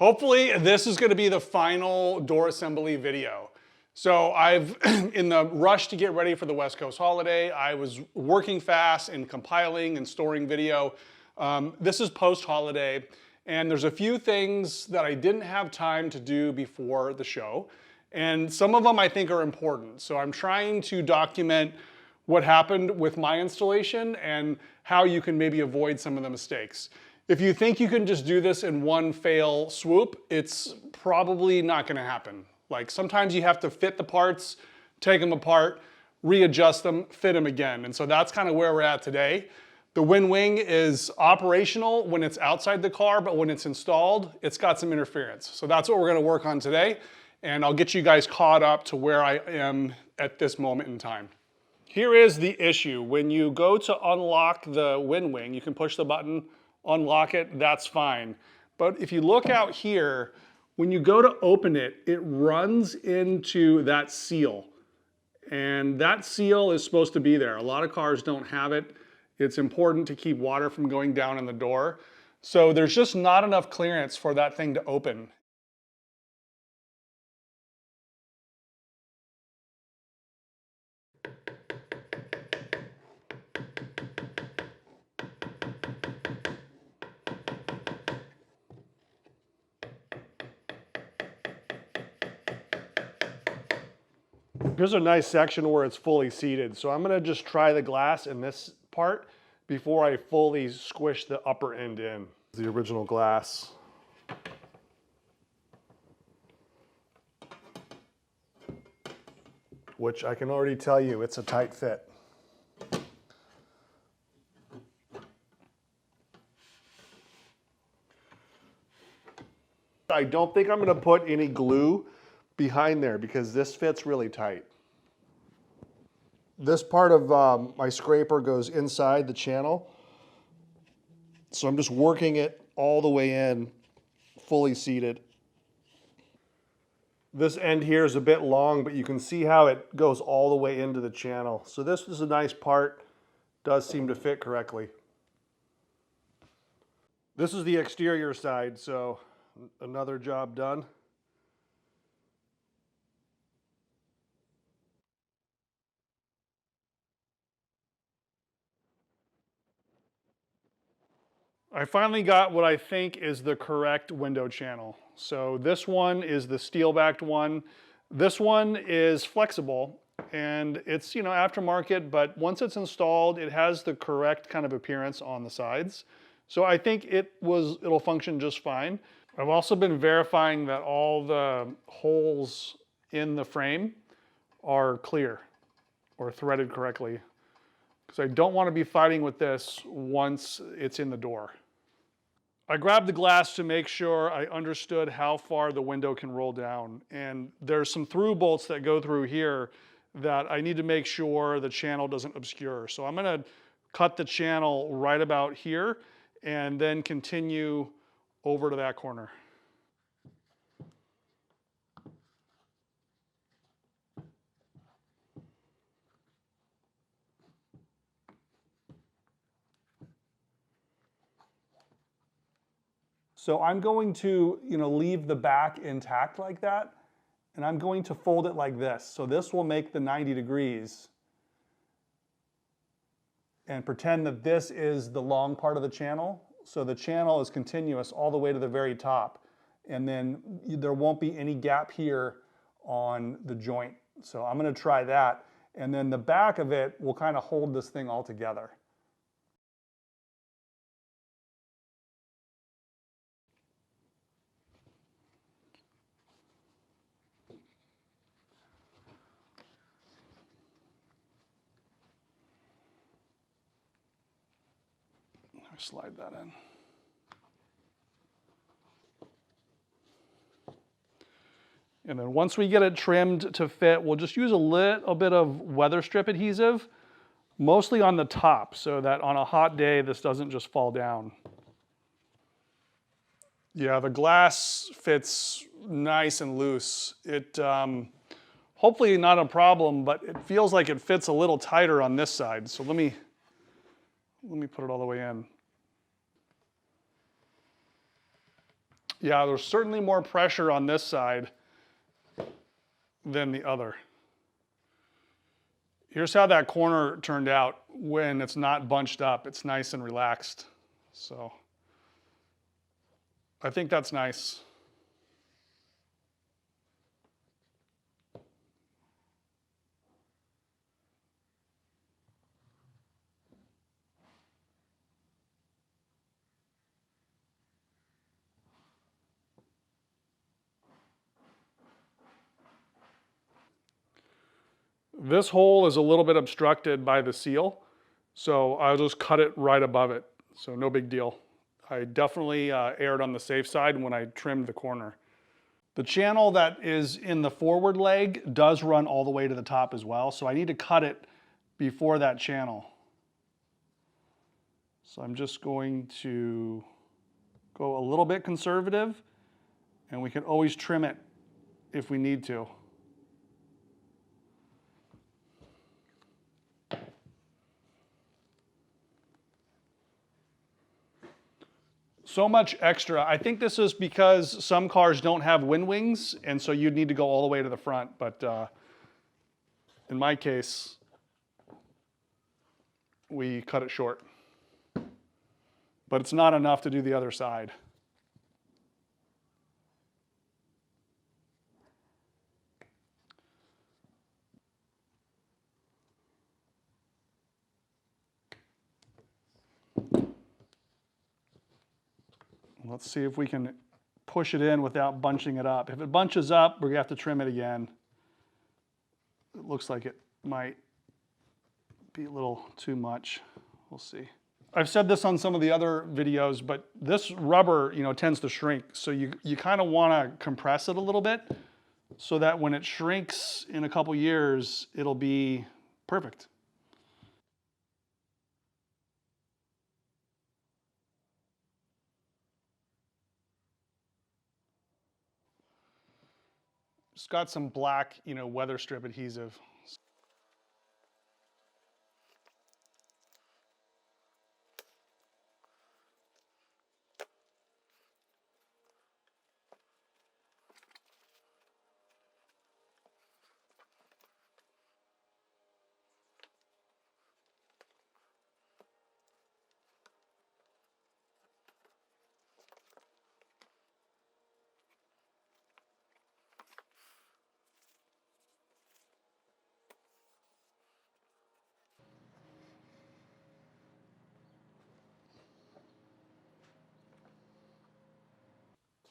Hopefully this is gonna be the final door assembly video. So I've, in the rush to get ready for the West Coast holiday, I was working fast and compiling and storing video. This is post-holiday, and there's a few things that I didn't have time to do before the show. And some of them I think are important. So I'm trying to document what happened with my installation and how you can maybe avoid some of the mistakes. If you think you can just do this in one fail swoop, it's probably not gonna happen. Like sometimes you have to fit the parts, take them apart, readjust them, fit them again. And so that's kind of where we're at today. The Windwing is operational when it's outside the car, but when it's installed, it's got some interference. So that's what we're gonna work on today. And I'll get you guys caught up to where I am at this moment in time. Here is the issue. When you go to unlock the Windwing, you can push the button, unlock it, that's fine. But if you look out here, when you go to open it, it runs into that seal. And that seal is supposed to be there. A lot of cars don't have it. It's important to keep water from going down in the door. So there's just not enough clearance for that thing to open. Here's a nice section where it's fully seated. So I'm gonna just try the glass in this part before I fully squish the upper end in. The original glass. Which I can already tell you, it's a tight fit. I don't think I'm gonna put any glue behind there because this fits really tight. This part of my scraper goes inside the channel. So I'm just working it all the way in, fully seated. This end here is a bit long, but you can see how it goes all the way into the channel. So this is a nice part, does seem to fit correctly. This is the exterior side, so another job done. I finally got what I think is the correct window channel. So this one is the steel-backed one. This one is flexible and it's, aftermarket, but once it's installed, it has the correct kind of appearance on the sides. So I think it'll function just fine. I've also been verifying that all the holes in the frame are clear or threaded correctly, because I don't want to be fighting with this once it's in the door. I grabbed the glass to make sure I understood how far the window can roll down. And there's some through bolts that go through here that I need to make sure the channel doesn't obscure. So I'm gonna cut the channel right about here and then continue over to that corner. So I'm going to, leave the back intact like that, and I'm going to fold it like this. So this will make the 90 degrees and pretend that this is the long part of the channel. So the channel is continuous all the way to the very top. And then there won't be any gap here on the joint. So I'm gonna try that. And then the back of it will kind of hold this thing all together. Slide that in. And then once we get it trimmed to fit, we'll just use a little bit of weather strip adhesive, mostly on the top, so that on a hot day, this doesn't just fall down. Yeah, the glass fits nice and loose. It, hopefully not a problem, but it feels like it fits a little tighter on this side. So let me put it all the way in. Yeah, there's certainly more pressure on this side than the other. Here's how that corner turned out when it's not bunched up. It's nice and relaxed. So I think that's nice. This hole is a little bit obstructed by the seal, so I'll just cut it right above it. So no big deal. I definitely erred on the safe side when I trimmed the corner. The channel that is in the forward leg does run all the way to the top as well, so I need to cut it before that channel. So I'm just going to go a little bit conservative, and we can always trim it if we need to. So much extra. I think this is because some cars don't have Windwings, and so you'd need to go all the way to the front. But in my case, we cut it short. But it's not enough to do the other side. Let's see if we can push it in without bunching it up. If it bunches up, we're gonna have to trim it again. It looks like it might be a little too much. We'll see. I've said this on some of the other videos, but this rubber, tends to shrink. So you kind of want to compress it a little bit so that when it shrinks in a couple years, it'll be perfect. It's got some black, weather strip adhesive.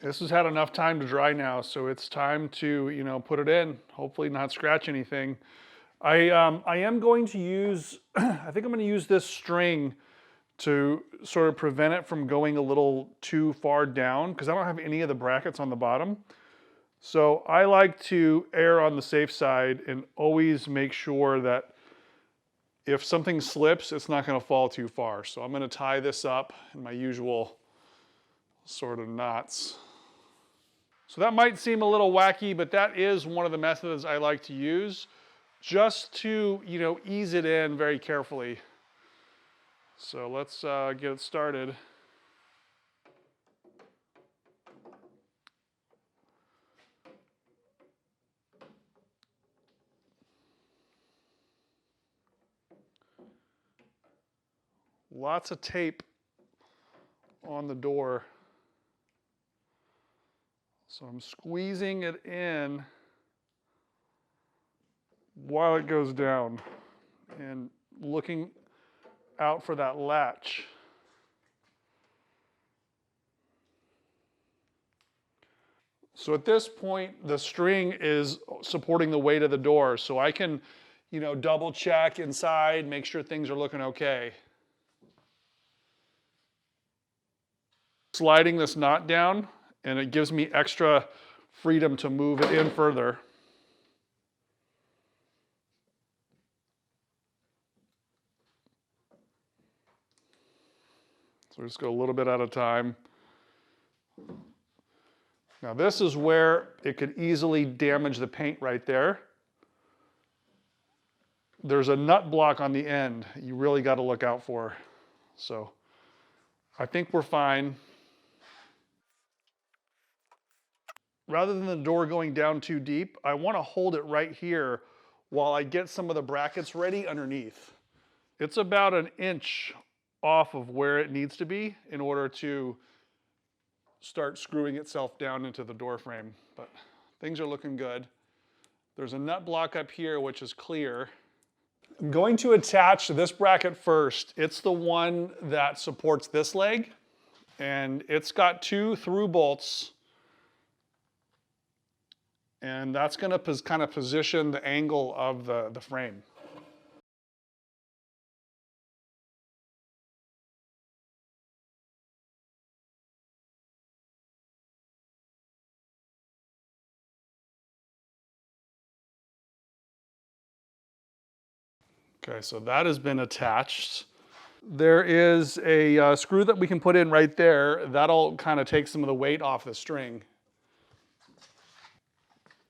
This has had enough time to dry now, so it's time to, put it in. Hopefully not scratch anything. I am going to use, I think I'm going to use this string to sort of prevent it from going a little too far down because I don't have any of the brackets on the bottom. So I like to err on the safe side and always make sure that if something slips, it's not going to fall too far. So I'm going to tie this up in my usual sort of knots. So that might seem a little wacky, but that is one of the methods I like to use just to, ease it in very carefully. So let's get it started. Lots of tape on the door. So I'm squeezing it in while it goes down and looking out for that latch. So at this point, the string is supporting the weight of the door, so I can, double check inside, make sure things are looking okay. Sliding this knot down, and it gives me extra freedom to move it in further. So just go a little bit at a time. Now this is where it could easily damage the paint right there. There's a nut block on the end you really got to look out for. So I think we're fine. rather than the door going down too deep, I want to hold it right here while I get some of the brackets ready underneath. It's about an inch off of where it needs to be in order to start screwing itself down into the door frame, but things are looking good. There's a nut block up here which is clear. I'm going to attach this bracket first. It's the one that supports this leg, and it's got 2 through bolts, and that's going to kind of position the angle of the frame. Okay, so that has been attached. There is a screw that we can put in right there. That'll kind of take some of the weight off the string.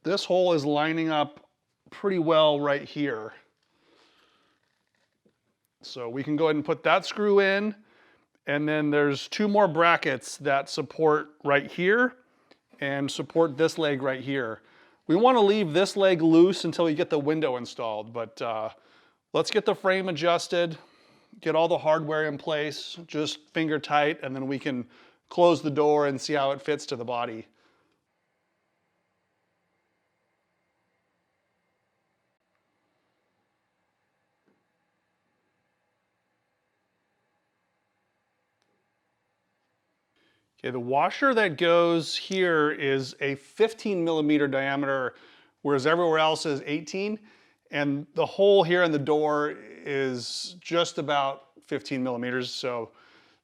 This hole is lining up pretty well right here. So we can go ahead and put that screw in, and then there's 2 more brackets that support right here and support this leg right here. We want to leave this leg loose until we get the window installed, but let's get the frame adjusted, get all the hardware in place, just finger tight, and then we can close the door and see how it fits to the body. Okay, the washer that goes here is a 15 millimeter diameter, whereas everywhere else is 18. And the hole here in the door is just about 15 millimeters, so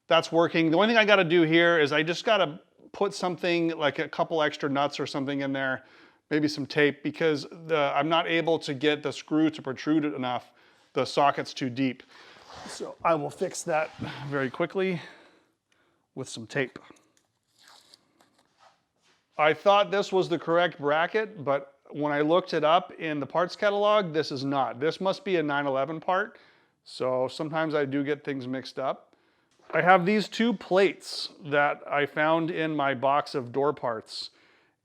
that's working. The only thing I gotta do here is I just gotta put something like a couple extra nuts or something in there, maybe some tape, because I'm not able to get the screw to protrude it enough. The socket's too deep. So I will fix that very quickly with some tape. I thought this was the correct bracket, but when I looked it up in the parts catalog, this is not. This must be a 911 part, so sometimes I do get things mixed up. I have these 2 plates that I found in my box of door parts,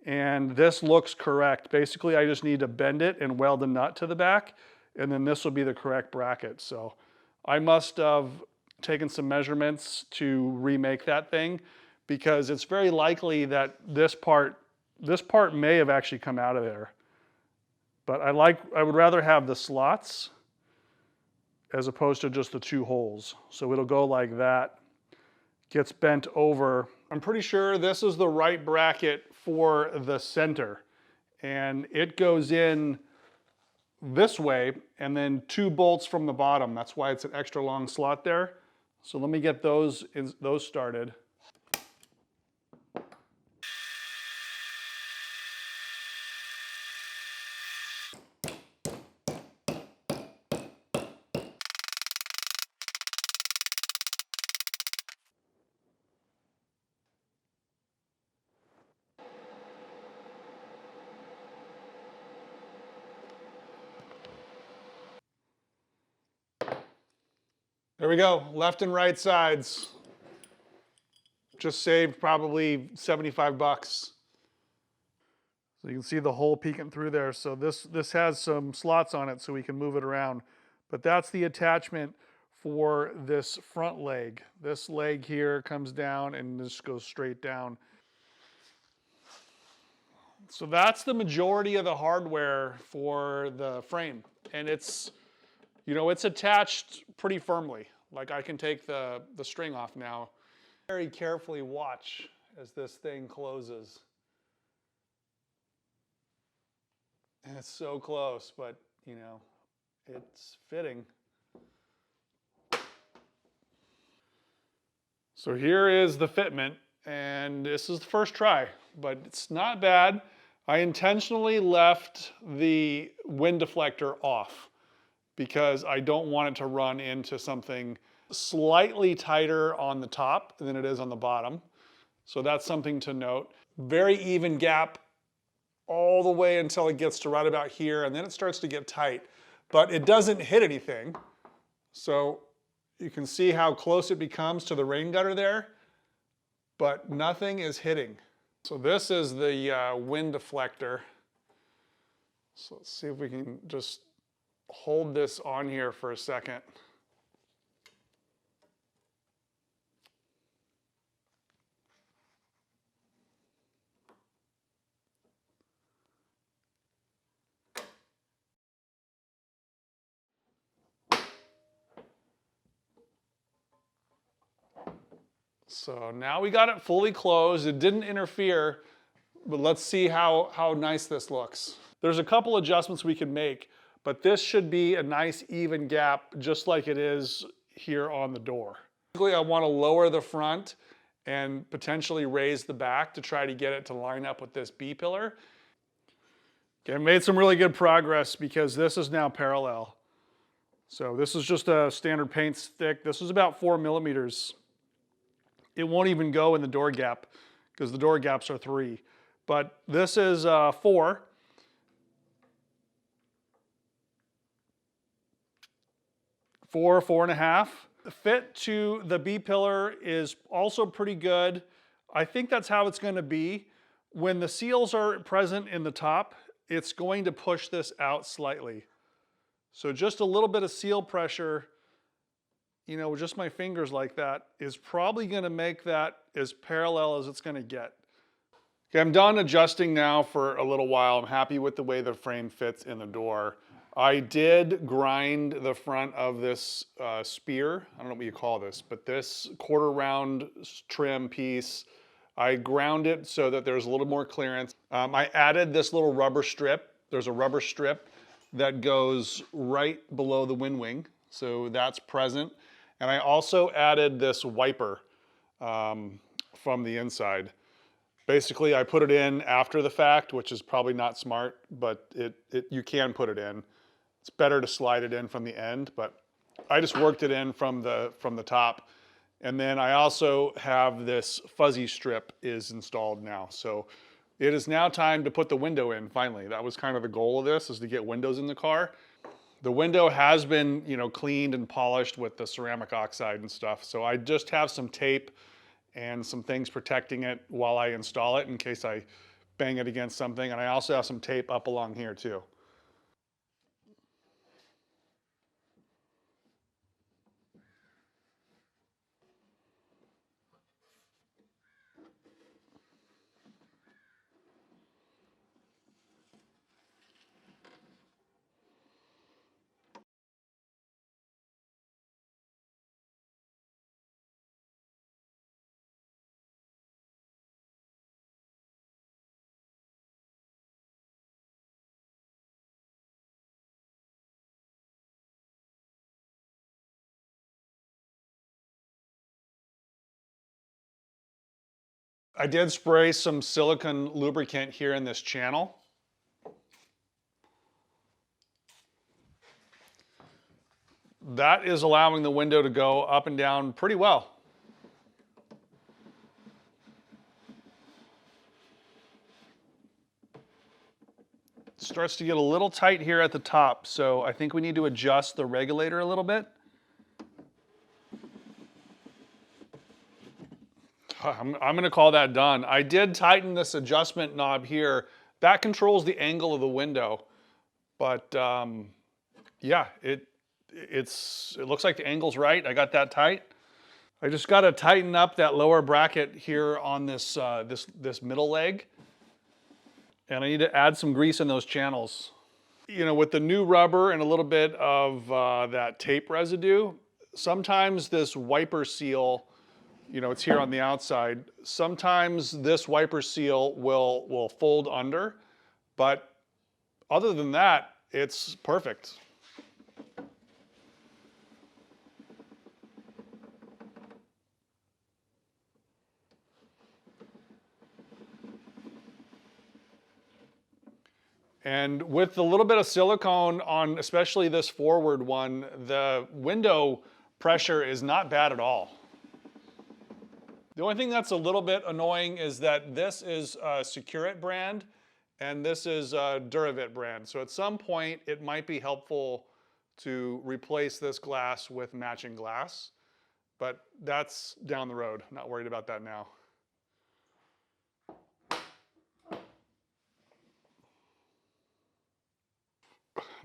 and this looks correct. Basically, I just need to bend it and weld a nut to the back, and then this will be the correct bracket. So I must have taken some measurements to remake that thing, because it's very likely that this part may have actually come out of there. But I would rather have the slots as opposed to just the 2 holes. So it'll go like that, gets bent over. I'm pretty sure this is the right bracket for the center. And it goes in this way, and then 2 bolts from the bottom. That's why it's an extra long slot there. So let me get those started. There we go, left and right sides. Just saved probably 75 bucks. So you can see the hole peeking through there. So this has some slots on it so we can move it around. But that's the attachment for this front leg. This leg here comes down and this goes straight down. So that's the majority of the hardware for the frame. And it's, you know, it's attached pretty firmly. Like I can take the string off now. Very carefully watch as this thing closes. And it's so close, but you know, it's fitting. So here is the fitment, and this is the first try, but it's not bad. I intentionally left the wind deflector off because I don't want it to run into something slightly tighter on the top than it is on the bottom. So that's something to note. Very even gap all the way until it gets to right about here, and then it starts to get tight. But it doesn't hit anything. So you can see how close it becomes to the rain gutter there, but nothing is hitting. So this is the wind deflector. So let's see if we can just hold this on here for a second. So now we got it fully closed. It didn't interfere, but let's see how nice this looks. There's a couple adjustments we can make, but this should be a nice even gap, just like it is here on the door. Basically, I want to lower the front and potentially raise the back to try to get it to line up with this B-pillar. Okay, I made some really good progress because this is now parallel. So this is just a standard paint stick. This is about 4 millimeters. It won't even go in the door gap because the door gaps are 3. But this is 4. Four and a half. The fit to the B-pillar is also pretty good. I think that's how it's going to be. When the seals are present in the top, it's going to push this out slightly. So just a little bit of seal pressure, you know, with just my fingers like that, is probably going to make that as parallel as it's going to get. Okay, I'm done adjusting now for a little while. I'm happy with the way the frame fits in the door. I did grind the front of this spear. I don't know what you call this, but this quarter round trim piece, I ground it so that there's a little more clearance. I added this little rubber strip. There's a rubber strip that goes right below the Windwing, so that's present. And I also added this wiper from the inside. Basically, I put it in after the fact, which is probably not smart, but you can put it in. It's better to slide it in from the end, but I just worked it in from the top. And then I also have this fuzzy strip is installed now. So it is now time to put the window in finally. That was kind of the goal of this, is to get windows in the car. The window has been, you know, cleaned and polished with the ceramic oxide and stuff. So I just have some tape and some things protecting it while I install it in case I bang it against something. And I also have some tape up along here too. I did spray some silicone lubricant here in this channel. That is allowing the window to go up and down pretty well. It starts to get a little tight here at the top, so I think we need to adjust the regulator a little bit. I'm going to call that done. I did tighten this adjustment knob here. That controls the angle of the window. But yeah, it looks like the angle's right. I got that tight. I just got to tighten up that lower bracket here on this, this middle leg. And I need to add some grease in those channels. You know, with the new rubber and a little bit of that tape residue, sometimes this wiper seal, you know, it's here on the outside. Sometimes this wiper seal will fold under, but other than that, it's perfect. And with a little bit of silicone on, especially this forward one, the window pressure is not bad at all. The only thing that's a little bit annoying is that this is a Securite brand and this is a Duravit brand. So at some point it might be helpful to replace this glass with matching glass, but that's down the road. I'm not worried about that now.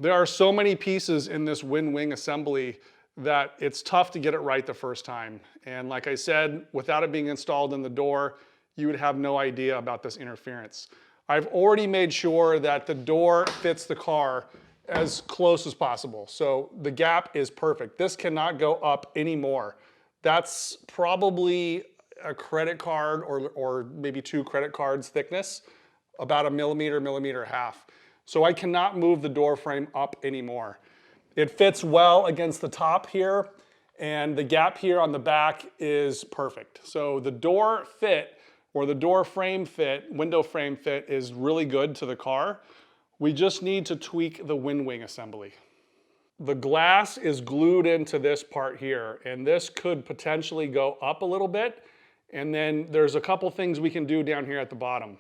There are so many pieces in this Windwing assembly that it's tough to get it right the first time. And like I said, without it being installed in the door, you would have no idea about this interference. I've already made sure that the door fits the car as close as possible. So the gap is perfect. This cannot go up anymore. That's probably a credit card or maybe 2 credit cards thickness, about a millimeter, millimeter and a half. So I cannot move the door frame up anymore. It fits well against the top here, and the gap here on the back is perfect. So the door fit, or the door frame fit, window frame fit, is really good to the car. We just need to tweak the Windwing assembly. The glass is glued into this part here, and this could potentially go up a little bit, and then there's a couple things we can do down here at the bottom.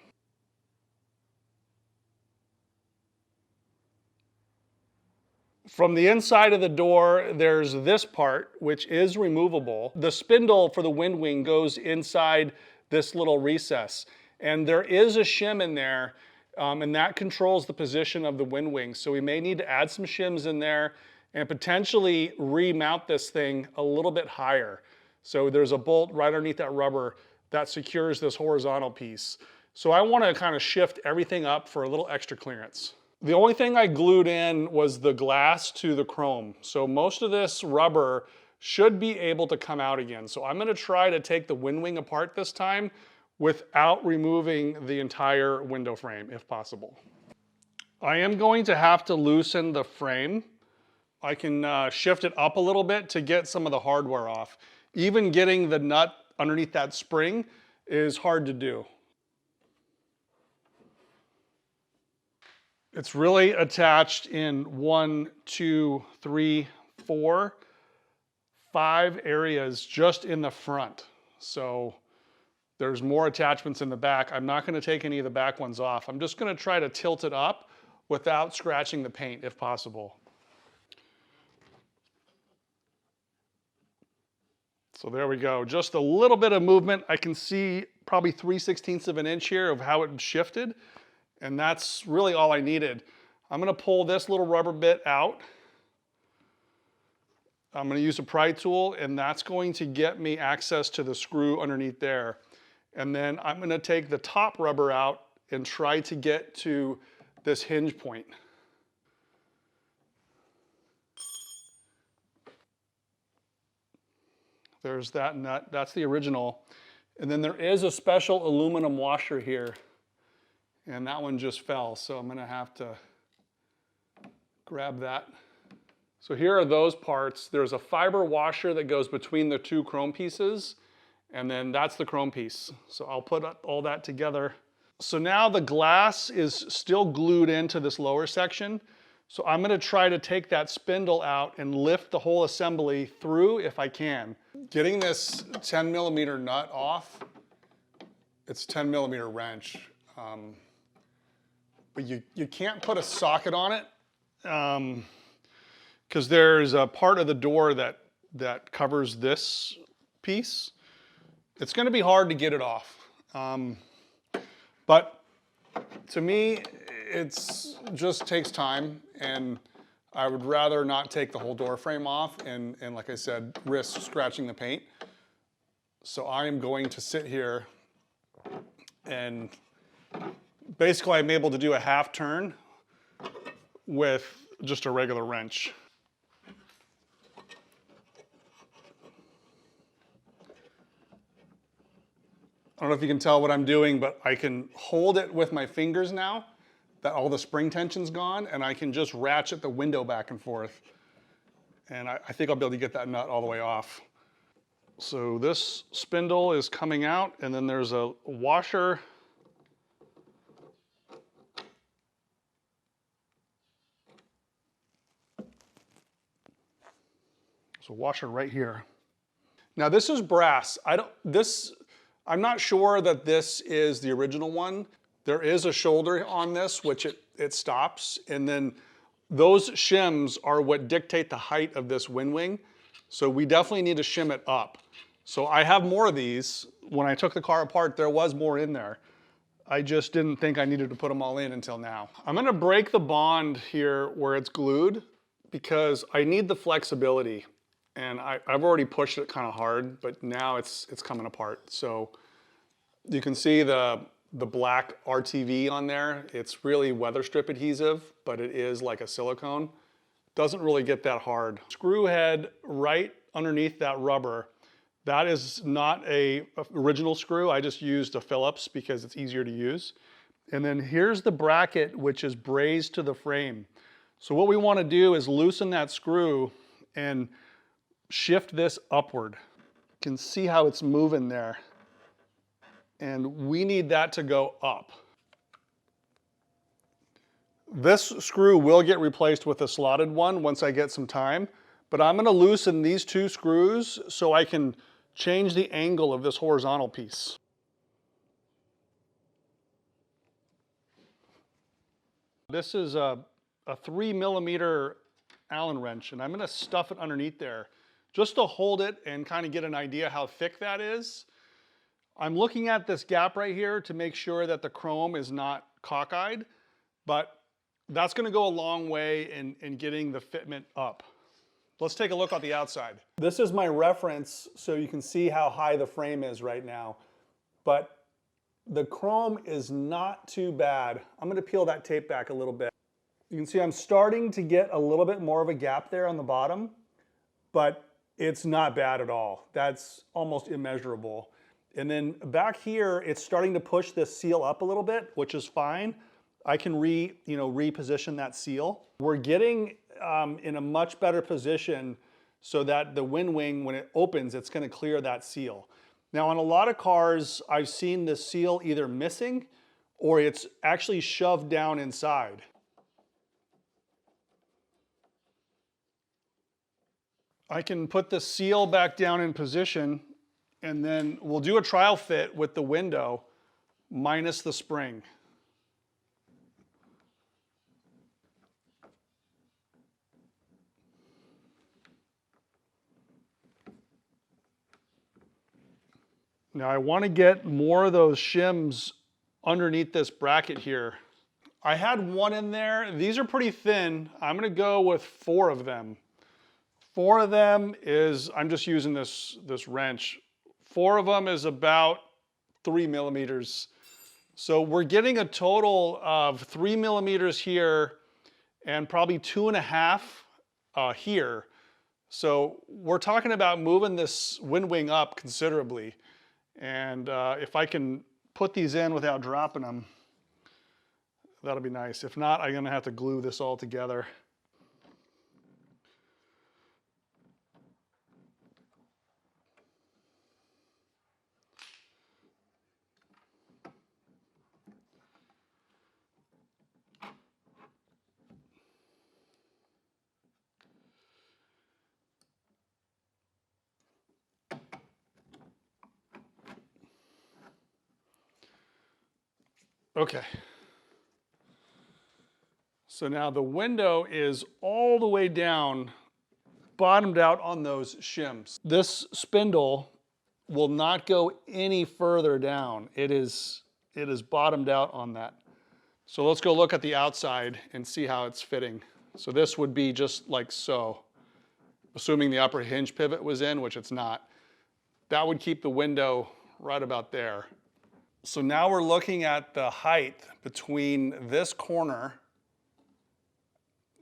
From the inside of the door, there's this part, which is removable. The spindle for the Windwing goes inside this little recess. And there is a shim in there, and that controls the position of the Windwing. So we may need to add some shims in there and potentially remount this thing a little bit higher. So there's a bolt right underneath that rubber that secures this horizontal piece. So I want to kind of shift everything up for a little extra clearance. The only thing I glued in was the glass to the chrome. So most of this rubber should be able to come out again. So I'm gonna try to take the Windwing apart this time without removing the entire window frame, if possible. I am going to have to loosen the frame. I can shift it up a little bit to get some of the hardware off. Even getting the nut underneath that spring is hard to do. It's really attached in 1, 2, 3, 4, 5 areas just in the front. So there's more attachments in the back. I'm not going to take any of the back ones off. I'm just going to try to tilt it up without scratching the paint if possible. So there we go. Just a little bit of movement. I can see probably 3/16 of an inch here of how it shifted. And that's really all I needed. I'm gonna pull this little rubber bit out. I'm gonna use a pry tool, and that's going to get me access to the screw underneath there. And then I'm gonna take the top rubber out and try to get to this hinge point. There's that nut, that's the original. And then there is a special aluminum washer here. And that one just fell, so I'm gonna have to grab that. So here are those parts. There's a fiber washer that goes between the 2 chrome pieces, and then that's the chrome piece. So I'll put all that together. So now the glass is still glued into this lower section. So I'm gonna try to take that spindle out and lift the whole assembly through if I can. Getting this 10mm nut off, it's 10mm wrench. But you can't put a socket on it because there's a part of the door that covers this piece. It's going to be hard to get it off. But to me, it's just takes time, and I would rather not take the whole door frame off and like I said, risk scratching the paint. So I am going to sit here and basically, I'm able to do a half turn with just a regular wrench. I don't know if you can tell what I'm doing, but I can hold it with my fingers now that all the spring tension's gone, and I can just ratchet the window back and forth. And I think I'll be able to get that nut all the way off. So this spindle is coming out, and then there's a washer. So washer right here. Now this is brass. I'm not sure that this is the original one. There is a shoulder on this, which it stops. And then those shims are what dictate the height of this Windwing. So we definitely need to shim it up. So I have more of these. When I took the car apart, there was more in there. I just didn't think I needed to put them all in until now. I'm gonna break the bond here where it's glued because I need the flexibility. And I've already pushed it kind of hard, but now it's coming apart. So you can see the black RTV on there. It's really weather strip adhesive, but it is like a silicone. Doesn't really get that hard. Screw head right underneath that rubber. That is not a original screw. I just used a Phillips because it's easier to use. And then here's the bracket, which is brazed to the frame. So what we want to do is loosen that screw and shift this upward. You can see how it's moving there. And we need that to go up. This screw will get replaced with a slotted one once I get some time, but I'm gonna loosen these two screws so I can change the angle of this horizontal piece. This is a 3mm Allen wrench, and I'm gonna stuff it underneath there just to hold it and kind of get an idea how thick that is. I'm looking at this gap right here to make sure that the chrome is not cockeyed, but that's gonna go a long way in getting the fitment up. Let's take a look at the outside. This is my reference so you can see how high the frame is right now, but the chrome is not too bad. I'm gonna peel that tape back a little bit. You can see I'm starting to get a little bit more of a gap there on the bottom, but it's not bad at all. That's almost immeasurable. And then back here, it's starting to push this seal up a little bit, which is fine. I can reposition that seal. We're getting in a much better position so that the Windwing, when it opens, it's gonna clear that seal. Now on a lot of cars, I've seen the seal either missing or it's actually shoved down inside. I can put the seal back down in position and then we'll do a trial fit with the window minus the spring. Now I want to get more of those shims underneath this bracket here. I had one in there. These are pretty thin. I'm going to go with 4 of them. 4 of them is, I'm just using this wrench. 4 of them is about 3mm. So we're getting a total of 3mm here and probably 2.5 here. So we're talking about moving this Windwing up considerably. And if I can put these in without dropping them, that'll be nice. If not, I'm gonna have to glue this all together. Okay. So now the window is all the way down, bottomed out on those shims. This spindle will not go any further down. It is bottomed out on that. So let's go look at the outside and see how it's fitting. So this would be just like so, assuming the upper hinge pivot was in, which it's not. That would keep the window right about there. So now we're looking at the height between this corner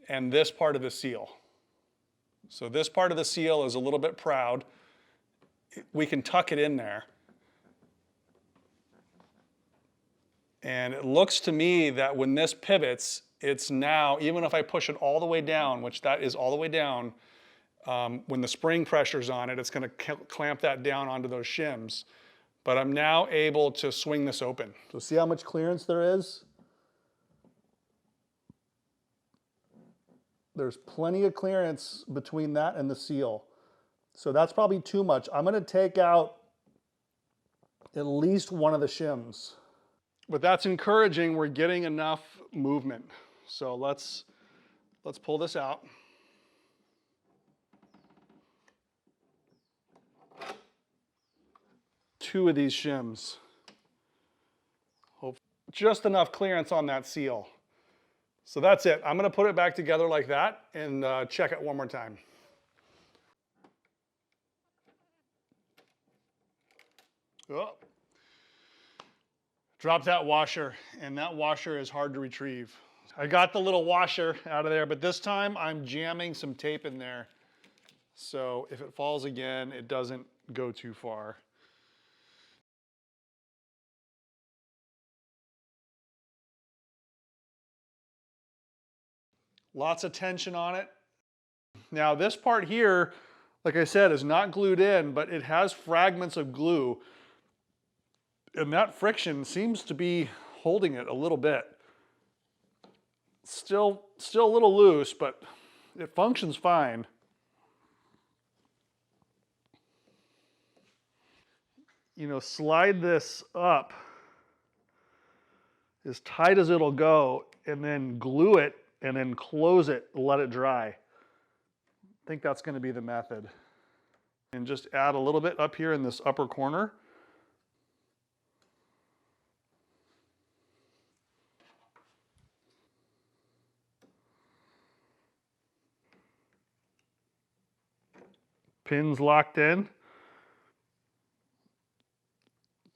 and this part of the seal. So this part of the seal is a little bit proud. We can tuck it in there. And it looks to me that when this pivots, it's now, even if I push it all the way down, which that is all the way down, when the spring pressure's on it, it's gonna clamp that down onto those shims. But I'm now able to swing this open. So see how much clearance there is? There's plenty of clearance between that and the seal. So that's probably too much. I'm gonna take out at least one of the shims. But that's encouraging, we're getting enough movement. So let's pull this out. Two of these shims. just enough clearance on that seal. So that's it. I'm gonna put it back together like that and check it one more time. Oh. Drop that washer, and that washer is hard to retrieve. I got the little washer out of there, but this time I'm jamming some tape in there. So if it falls again, it doesn't go too far. Lots of tension on it. Now this part here, like I said, is not glued in, but it has fragments of glue. And that friction seems to be holding it a little bit. Still a little loose, but it functions fine. You know, slide this up as tight as it'll go, and then glue it, and then close it, let it dry. I think that's going to be the method. And just add a little bit up here in this upper corner. Pins locked in.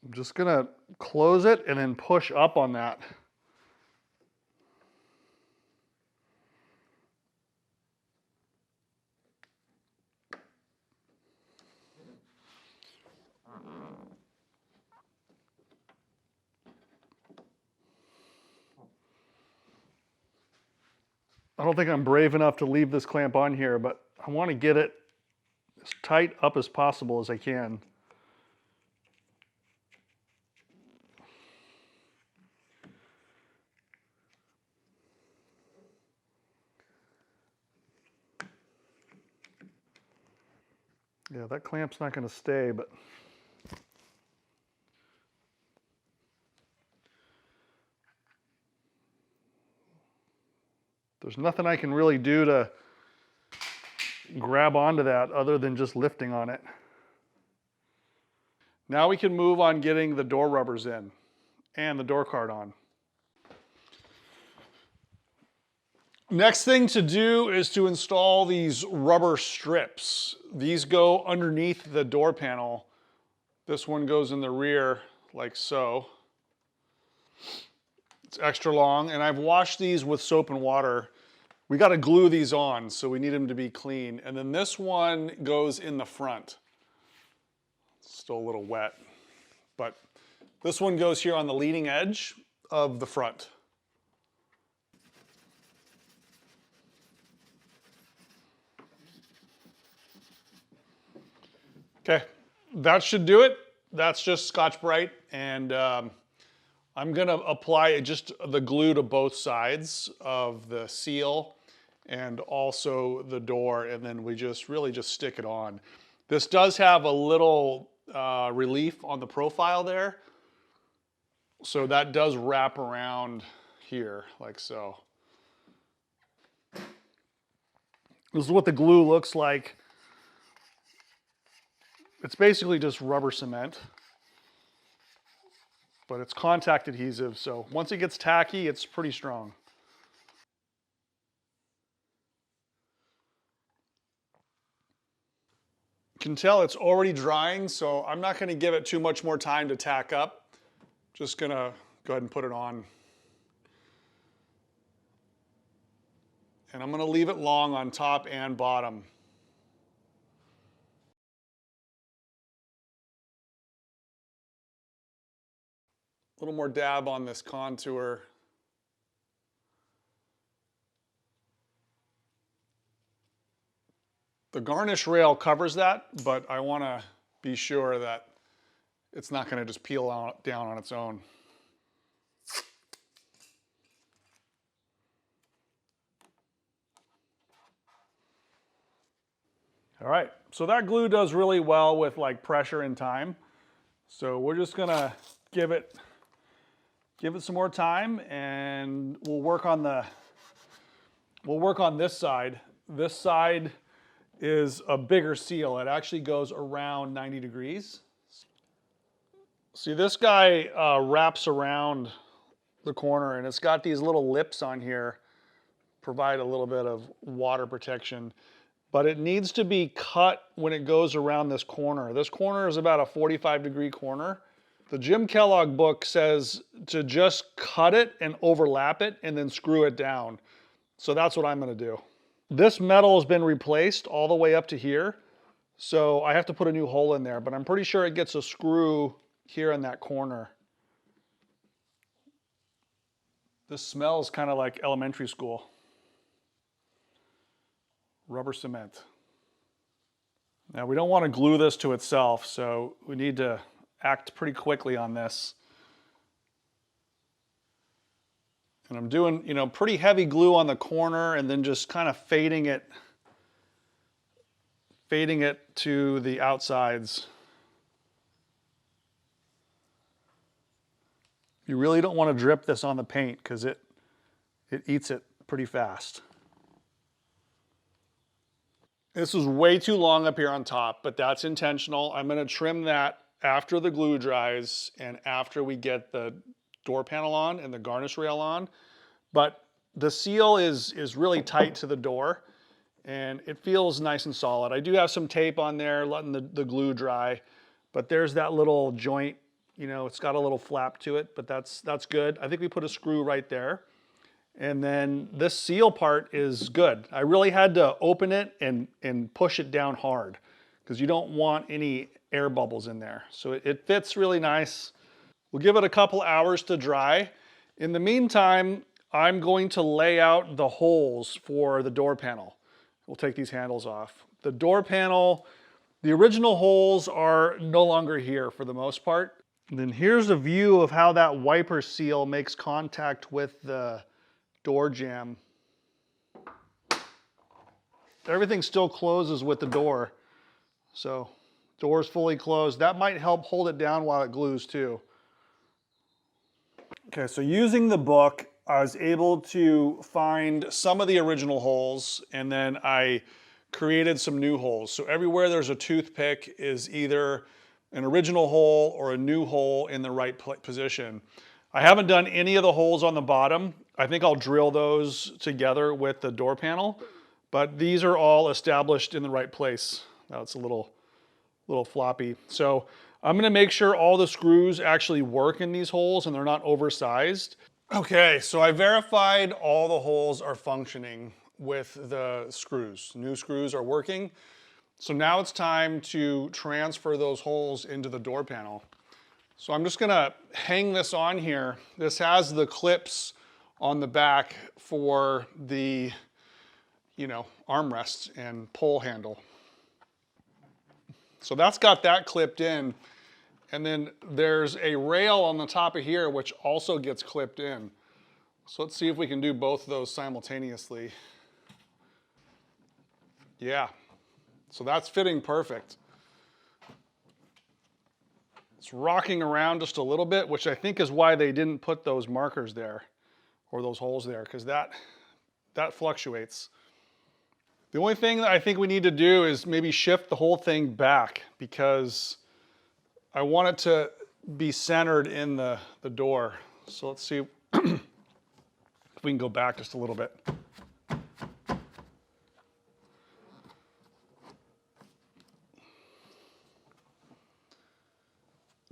I'm just gonna close it and then push up on that. I don't think I'm brave enough to leave this clamp on here, but I want to get it as tight up as possible as I can. Yeah, that clamp's not going to stay, but there's nothing I can really do to grab onto that other than just lifting on it. Now we can move on getting the door rubbers in and the door card on. Next thing to do is to install these rubber strips. These go underneath the door panel. This one goes in the rear like so. It's extra long, and I've washed these with soap and water. We got to glue these on, so we need them to be clean. And then this one goes in the front. It's still a little wet, but this one goes here on the leading edge of the front. Okay, that should do it. That's just Scotch-Brite, and I'm gonna apply just the glue to both sides of the seal and also the door, and then we just really just stick it on. This does have a little relief on the profile there, so that does wrap around here like so. This is what the glue looks like. It's basically just rubber cement, but it's contact adhesive, so once it gets tacky, it's pretty strong. You can tell it's already drying, so I'm not gonna give it too much more time to tack up. Just gonna go ahead and put it on. And I'm gonna leave it long on top and bottom. A little more dab on this contour. The garnish rail covers that, but I want to be sure that it's not going to just peel out, down on its own. All right, so that glue does really well with like pressure and time. So we're just gonna give it some more time, and we'll work on this side. This side is a bigger seal. It actually goes around 90 degrees. See, this guy wraps around the corner, and it's got these little lips on here, provide a little bit of water protection. But it needs to be cut when it goes around this corner. This corner is about a 45-degree corner. The Jim Kellogg book says to just cut it and overlap it and then screw it down. So that's what I'm gonna do. This metal has been replaced all the way up to here. So I have to put a new hole in there, but I'm pretty sure it gets a screw here in that corner. This smells kind of like elementary school. Rubber cement. Now we don't want to glue this to itself, so we need to act pretty quickly on this. And I'm doing, pretty heavy glue on the corner and then just kind of fading it to the outsides. You really don't want to drip this on the paint because it eats it pretty fast. This is way too long up here on top, but that's intentional. I'm gonna trim that after the glue dries and after we get the door panel on and the garnish rail on. But the seal is really tight to the door and it feels nice and solid. I do have some tape on there letting the glue dry, but there's that little joint, it's got a little flap to it, but that's good. I think we put a screw right there. And then this seal part is good. I really had to open it and push it down hard because you don't want any air bubbles in there. So it fits really nice. We'll give it a couple hours to dry. In the meantime, I'm going to lay out the holes for the door panel. We'll take these handles off. The door panel, the original holes are no longer here for the most part. And then here's a view of how that wiper seal makes contact with the door jamb. Everything still closes with the door. So door's fully closed. That might help hold it down while it glues too. Okay, so using the book, I was able to find some of the original holes and then I created some new holes. So everywhere there's a toothpick is either an original hole or a new hole in the right position. I haven't done any of the holes on the bottom. I think I'll drill those together with the door panel, but these are all established in the right place. Now it's a little floppy. So I'm gonna make sure all the screws actually work in these holes and they're not oversized. Okay, so I verified all the holes are functioning with the screws. New screws are working. So now it's time to transfer those holes into the door panel. So I'm just gonna hang this on here. This has the clips on the back for the, armrest and pull handle. So that's got that clipped in. And then there's a rail on the top of here which also gets clipped in. So let's see if we can do both of those simultaneously. Yeah, so that's fitting perfect. It's rocking around just a little bit, which I think is why they didn't put those markers there or those holes there, because that fluctuates. The only thing that I think we need to do is maybe shift the whole thing back because I want it to be centered in the door. So let's see if we can go back just a little bit.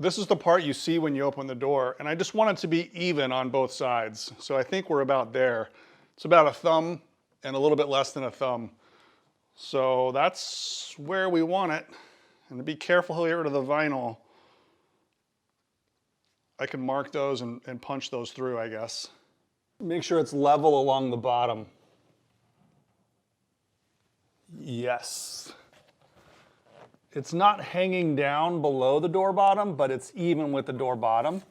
This is the part you see when you open the door, and I just want it to be even on both sides. So I think we're about there. It's about a thumb and a little bit less than a thumb. So that's where we want it. And to be careful here to the vinyl, I can mark those and punch those through, I guess. Make sure it's level along the bottom. Yes. It's not hanging down below the door bottom, but it's even with the door bottom.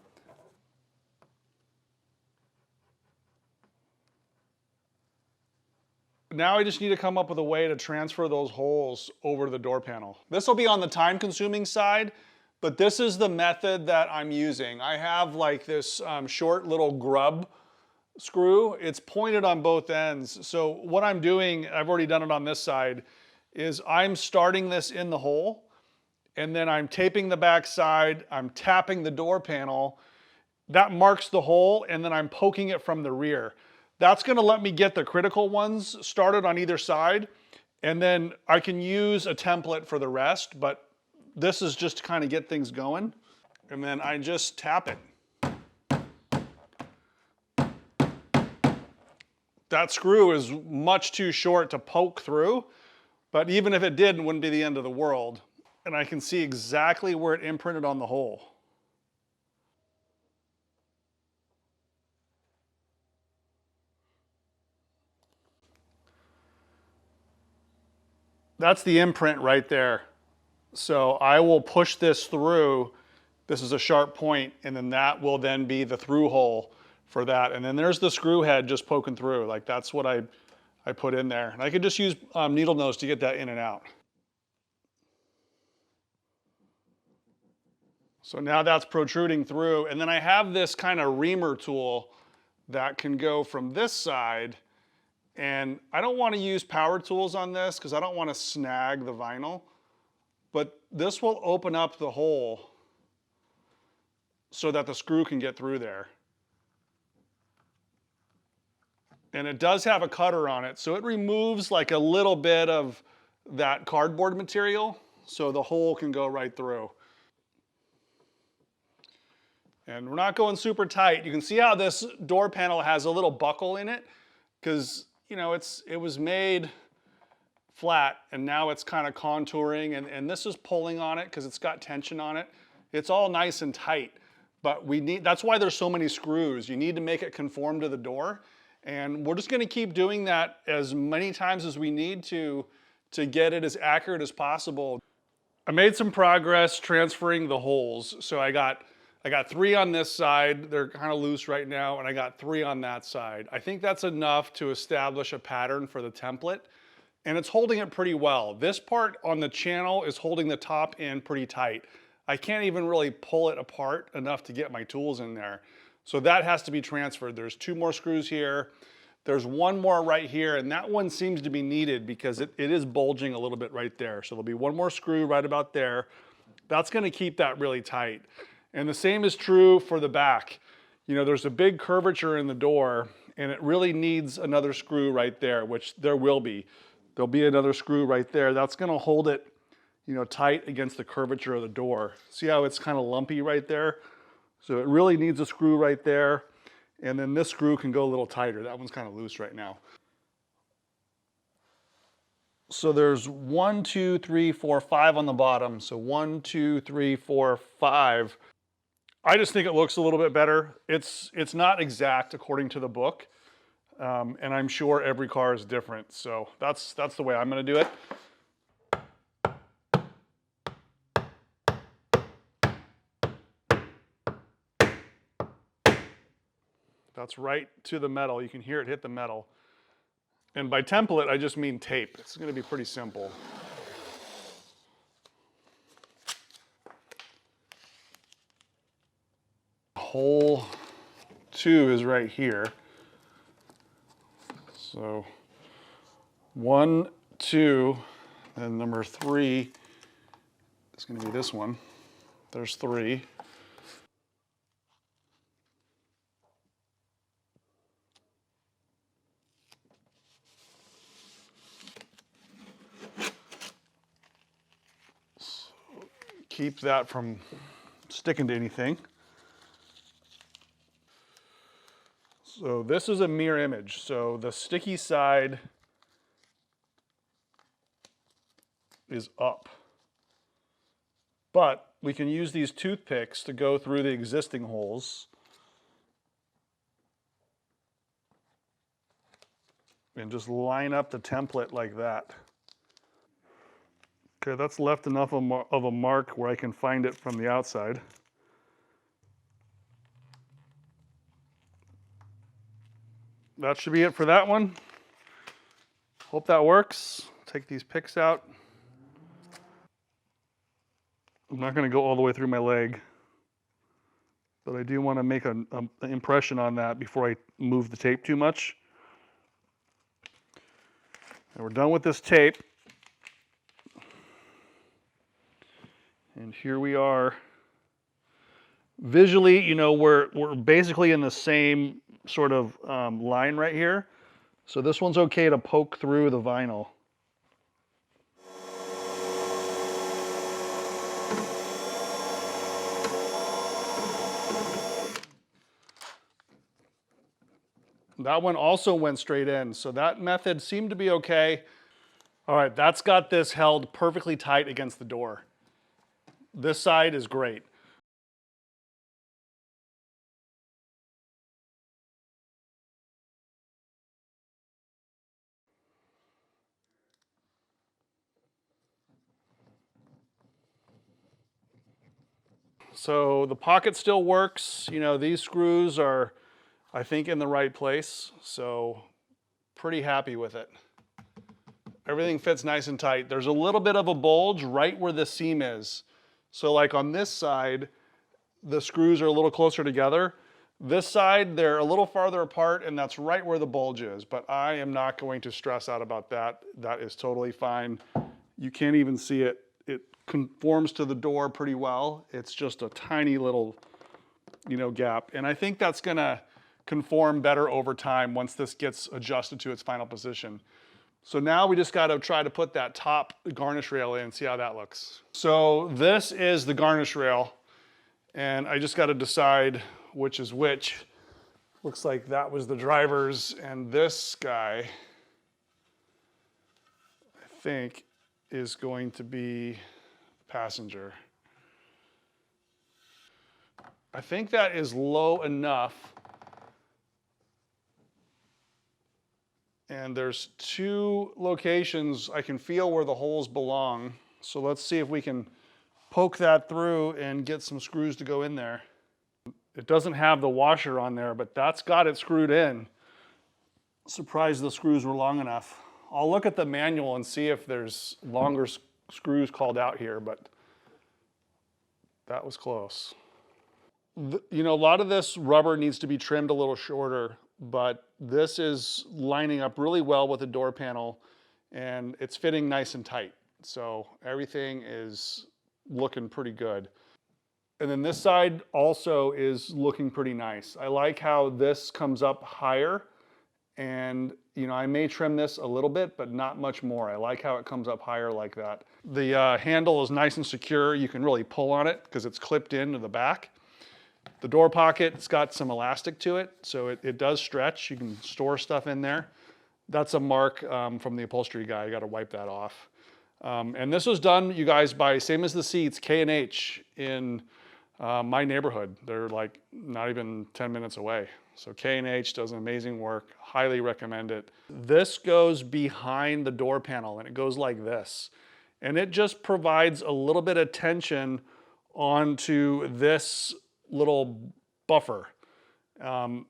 Now I just need to come up with a way to transfer those holes over to the door panel. This will be on the time-consuming side, but this is the method that I'm using. I have like this short little grub screw. It's pointed on both ends. So what I'm doing, I've already done it on this side, is I'm starting this in the hole, and then I'm taping the back side, I'm tapping the door panel, that marks the hole, and then I'm poking it from the rear. That's gonna let me get the critical ones started on either side, and then I can use a template for the rest, but this is just to kind of get things going. And then I just tap it. That screw is much too short to poke through, but even if it did, it wouldn't be the end of the world. And I can see exactly where it imprinted on the hole. That's the imprint right there. So I will push this through. This is a sharp point, and then that will then be the through hole for that. And then there's the screw head just poking through. Like that's what I put in there. And I could just use needle nose to get that in and out. So now that's protruding through. And then I have this kind of reamer tool that can go from this side. And I don't want to use power tools on this because I don't want to snag the vinyl. But this will open up the hole so that the screw can get through there. And it does have a cutter on it, so it removes like a little bit of that cardboard material so the hole can go right through. And we're not going super tight. You can see how this door panel has a little buckle in it because, you know, it was made flat and now it's kind of contouring, and this is pulling on it because it's got tension on it. It's all nice and tight, but that's why there's so many screws. You need to make it conform to the door, and we're just going to keep doing that as many times as we need to get it as accurate as possible. I made some progress transferring the holes. So I got 3 on this side. They're kind of loose right now, and I got 3 on that side. I think that's enough to establish a pattern for the template, and it's holding it pretty well. This part on the channel is holding the top in pretty tight. I can't even really pull it apart enough to get my tools in there. So that has to be transferred. There's 2 more screws here. There's 1 more right here, and that one seems to be needed because it is bulging a little bit right there. So there'll be 1 more screw right about there. That's gonna keep that really tight. And the same is true for the back. You know, there's a big curvature in the door, and it really needs another screw right there, which there will be. There'll be another screw right there. That's gonna hold it, you know, tight against the curvature of the door. See how it's kind of lumpy right there? So it really needs a screw right there. And then this screw can go a little tighter. That one's kind of loose right now. So there's 1, 2, 3, 4, 5 on the bottom. So 1, 2, 3, 4, 5. I just think it looks a little bit better. It's not exact according to the book. And I'm sure every car is different. So that's the way I'm gonna do it. That's right to the metal. You can hear it hit the metal. And by template, I just mean tape. It's gonna be pretty simple. Hole 2 is right here. So 1, 2, and number 3 is gonna be this one. There's 3. Keep that from sticking to anything. So this is a mirror image. So the sticky side is up. But we can use these toothpicks to go through the existing holes and just line up the template like that. Okay, that's left enough of a mark where I can find it from the outside. That should be it for that one. Hope that works. Take these picks out. I'm not gonna go all the way through my leg, but I do wanna make an impression on that before I move the tape too much. And we're done with this tape. And here we are Visually, you know, we're basically in the same sort of line right here. So this one's okay to poke through the vinyl. That one also went straight in, so that method seemed to be okay. All right, that's got this held perfectly tight against the door. This side is great. So the pocket still works. You know, these screws are, I think, in the right place. So pretty happy with it. Everything fits nice and tight. There's a little bit of a bulge right where the seam is. So like on this side, the screws are a little closer together. This side, they're a little farther apart, and that's right where the bulge is. But I am not going to stress out about that. That is totally fine. You can't even see it. It conforms to the door pretty well. It's just a tiny little, you know, gap. And I think that's gonna conform better over time once this gets adjusted to its final position. So now we just gotta try to put that top garnish rail in and see how that looks. So this is the garnish rail, and I just gotta decide which is which. Looks like that was the driver's, and this guy, I think, is going to be passenger. I think that is low enough. And there's two locations I can feel where the holes belong. So let's see if we can poke that through and get some screws to go in there. It doesn't have the washer on there, but that's got it screwed in. Surprised the screws were long enough. I'll look at the manual and see if there's longer screws called out here, but that was close. You know, a lot of this rubber needs to be trimmed a little shorter, but this is lining up really well with the door panel, and it's fitting nice and tight. So everything is looking pretty good. And then this side also is looking pretty nice. I like how this comes up higher, and you know, I may trim this a little bit, but not much more. I like how it comes up higher like that. The handle is nice and secure. You can really pull on it because it's clipped into the back. The door pocket, it's got some elastic to it, so it does stretch. You can store stuff in there. That's a mark from the upholstery guy. I got to wipe that off. And this was done, you guys, by, same as the seats, K&H in my neighborhood. They're like not even 10 minutes away. So K&H does amazing work. Highly recommend it. This goes behind the door panel, and it goes like this. And it just provides a little bit of tension onto this little buffer. And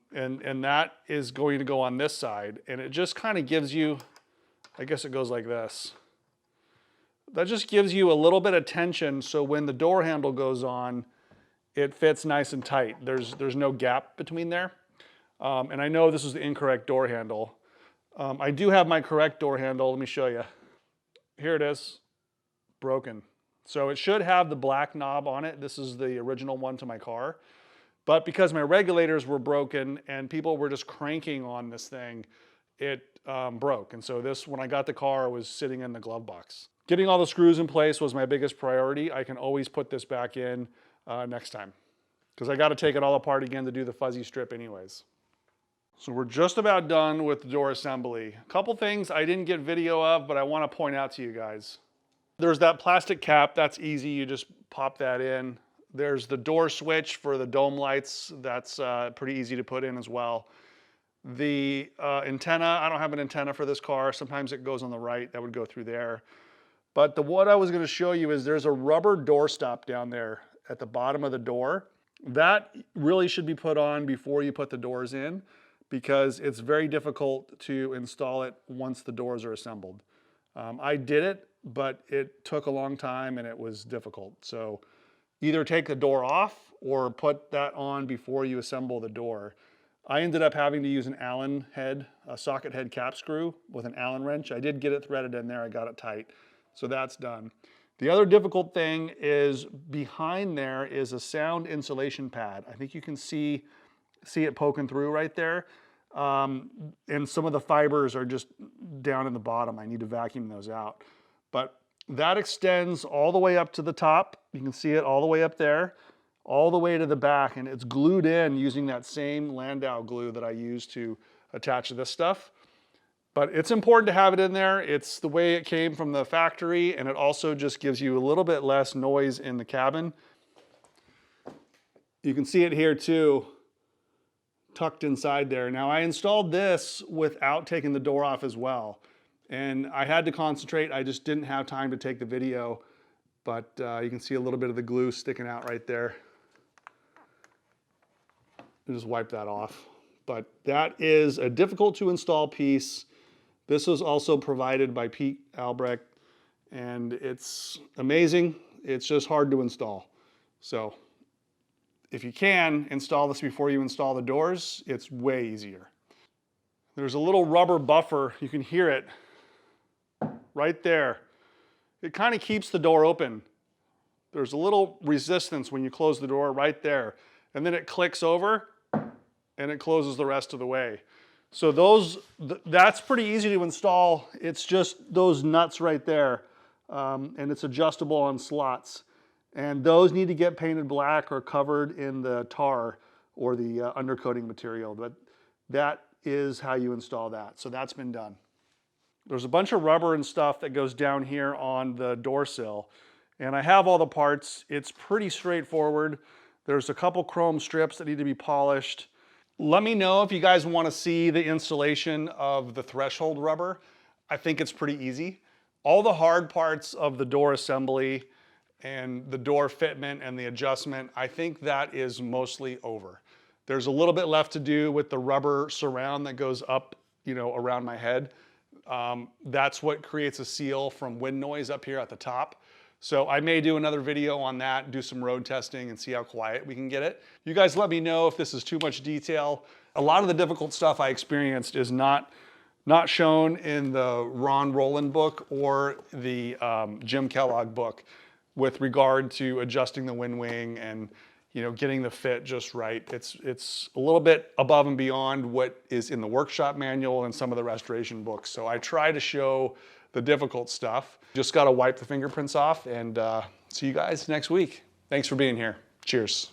that is going to go on this side. And it just kind of gives you, I guess it goes like this. That just gives you a little bit of tension, so when the door handle goes on, it fits nice and tight. There's no gap between there. And I know this is the incorrect door handle. I do have my correct door handle. Let me show you. Here it is, broken. So it should have the black knob on it. This is the original one to my car. But because my regulators were broken and people were just cranking on this thing, it broke. And so this, when I got the car, was sitting in the glove box. Getting all the screws in place was my biggest priority. I can always put this back in next time, because I got to take it all apart again to do the fuzzy strip anyways. So we're just about done with the door assembly. A couple things I didn't get video of, but I want to point out to you guys. There's that plastic cap, that's easy, you just pop that in. There's the door switch for the dome lights, that's pretty easy to put in as well. The antenna, I don't have an antenna for this car, sometimes it goes on the right, that would go through there. But what I was going to show you is there's a rubber door stop down there at the bottom of the door. That really should be put on before you put the doors in, because it's very difficult to install it once the doors are assembled. I did it, but it took a long time and it was difficult. So either take the door off or put that on before you assemble the door. I ended up having to use an Allen head, a socket head cap screw with an Allen wrench. I did get it threaded in there, I got it tight. So that's done. The other difficult thing is behind there is a sound insulation pad. I think you can see it poking through right there. And some of the fibers are just down in the bottom. I need to vacuum those out. But that extends all the way up to the top. You can see it all the way up there, all the way to the back, and it's glued in using that same Landau glue that I use to attach to this stuff. But it's important to have it in there. It's the way it came from the factory, and it also just gives you a little bit less noise in the cabin. You can see it here too, tucked inside there. Now I installed this without taking the door off as well. And I had to concentrate. I just didn't have time to take the video, but you can see a little bit of the glue sticking out right there. And just wipe that off. But that is a difficult to install piece. This was also provided by Pete Albrecht, and it's amazing. It's just hard to install. So if you can install this before you install the doors, it's way easier. There's a little rubber buffer. You can hear it right there. It kind of keeps the door open. There's a little resistance when you close the door right there. And then it clicks over and it closes the rest of the way. So that's pretty easy to install. It's just those nuts right there. And it's adjustable on slots. And those need to get painted black or covered in the tar or the undercoating material. But that is how you install that. So that's been done. There's a bunch of rubber and stuff that goes down here on the door sill. And I have all the parts. It's pretty straightforward. There's a couple chrome strips that need to be polished. Let me know if you guys want to see the installation of the threshold rubber. I think it's pretty easy. All the hard parts of the door assembly and the door fitment and the adjustment, I think that is mostly over. There's a little bit left to do with the rubber surround that goes up, around my head. That's what creates a seal from wind noise up here at the top. So I may do another video on that, do some road testing and see how quiet we can get it. You guys let me know if this is too much detail. A lot of the difficult stuff I experienced is not shown in the Ron Rowland book or the Jim Kellogg book with regard to adjusting the Windwing and getting the fit just right. It's a little bit above and beyond what is in the workshop manual and some of the restoration books. So I try to show the difficult stuff. Just got to wipe the fingerprints off and see you guys next week. Thanks for being here. Cheers.